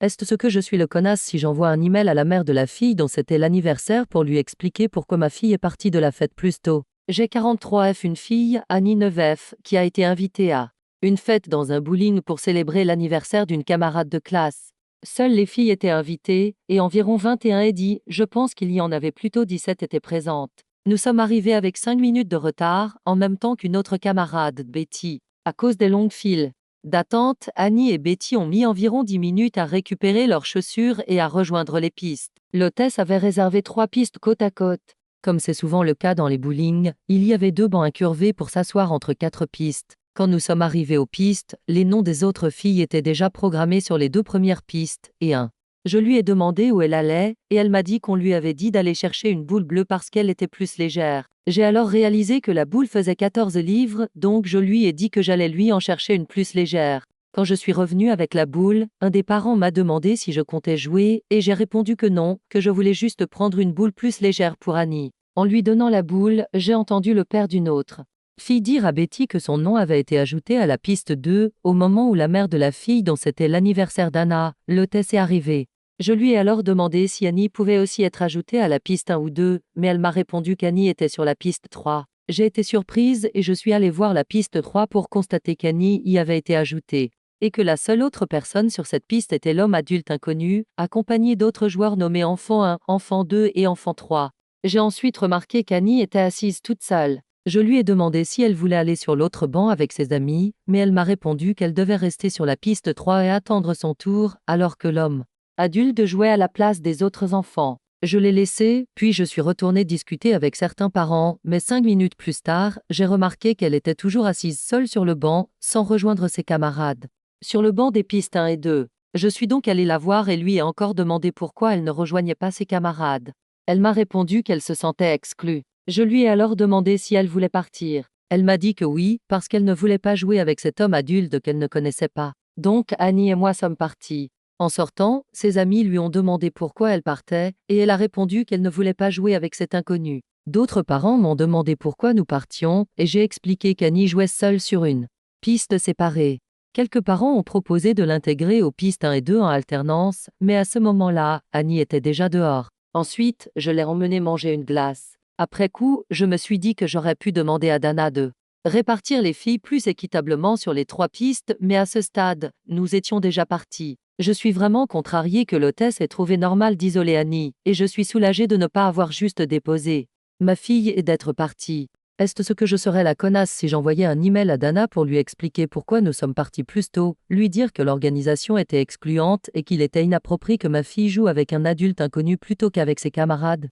Est-ce ce que je suis le connasse si j'envoie un email à la mère de la fille dont c'était l'anniversaire pour lui expliquer pourquoi ma fille est partie de la fête plus tôt? J'ai 43F, une fille, Annie 9F, qui a été invitée à une fête dans un bowling pour célébrer l'anniversaire d'une camarade de classe. Seules les filles étaient invitées, et environ 21 et dit, je pense qu'il y en avait plutôt 17 étaient présentes. Nous sommes arrivés avec 5 minutes de retard, en même temps qu'une autre camarade, Betty. À cause des longues files d'attente, Annie et Betty ont mis environ 10 minutes à récupérer leurs chaussures et à rejoindre les pistes. L'hôtesse avait réservé 3 pistes côte à côte. Comme c'est souvent le cas dans les bowling, il y avait 2 bancs incurvés pour s'asseoir entre 4 pistes. Quand nous sommes arrivés aux pistes, les noms des autres filles étaient déjà programmés sur les 2 premières pistes, et je lui ai demandé où elle allait, et elle m'a dit qu'on lui avait dit d'aller chercher une boule bleue parce qu'elle était plus légère. J'ai alors réalisé que la boule faisait 14 livres, donc je lui ai dit que j'allais lui en chercher une plus légère. Quand je suis revenue avec la boule, un des parents m'a demandé si je comptais jouer, et j'ai répondu que non, que je voulais juste prendre une boule plus légère pour Annie. En lui donnant la boule, j'ai entendu le père d'une autre fille dire à Betty que son nom avait été ajouté à la piste 2, au moment où la mère de la fille dont c'était l'anniversaire d'Anna, l'hôtesse, est arrivée. Je lui ai alors demandé si Annie pouvait aussi être ajoutée à la piste 1 ou 2, mais elle m'a répondu qu'Annie était sur la piste 3. J'ai été surprise et je suis allée voir la piste 3 pour constater qu'Annie y avait été ajoutée, et que la seule autre personne sur cette piste était l'homme adulte inconnu, accompagné d'autres joueurs nommés enfant 1, enfant 2 et enfant 3. J'ai ensuite remarqué qu'Annie était assise toute seule. Je lui ai demandé si elle voulait aller sur l'autre banc avec ses amis, mais elle m'a répondu qu'elle devait rester sur la piste 3 et attendre son tour, alors que l'homme adulte jouait à la place des autres enfants. Je l'ai laissée, puis je suis retournée discuter avec certains parents, mais 5 minutes plus tard, j'ai remarqué qu'elle était toujours assise seule sur le banc, sans rejoindre ses camarades. Sur le banc des pistes 1 et 2. Je suis donc allée la voir et lui ai encore demandé pourquoi elle ne rejoignait pas ses camarades. Elle m'a répondu qu'elle se sentait exclue. Je lui ai alors demandé si elle voulait partir. Elle m'a dit que oui, parce qu'elle ne voulait pas jouer avec cet homme adulte qu'elle ne connaissait pas. Donc Annie et moi sommes partis. En sortant, ses amis lui ont demandé pourquoi elle partait, et elle a répondu qu'elle ne voulait pas jouer avec cet inconnu. D'autres parents m'ont demandé pourquoi nous partions, et j'ai expliqué qu'Annie jouait seule sur une piste séparée. Quelques parents ont proposé de l'intégrer aux pistes 1 et 2 en alternance, mais à ce moment-là, Annie était déjà dehors. Ensuite, je l'ai emmenée manger une glace. Après coup, je me suis dit que j'aurais pu demander à Dana de répartir les filles plus équitablement sur les 3 pistes, mais à ce stade, nous étions déjà partis. Je suis vraiment contrariée que l'hôtesse ait trouvé normal d'isoler Annie, et je suis soulagée de ne pas avoir juste déposé ma fille et d'être partie. Est-ce ce que je serais la connasse si j'envoyais un email à Dana pour lui expliquer pourquoi nous sommes partis plus tôt, lui dire que l'organisation était excluante et qu'il était inapproprié que ma fille joue avec un adulte inconnu plutôt qu'avec ses camarades?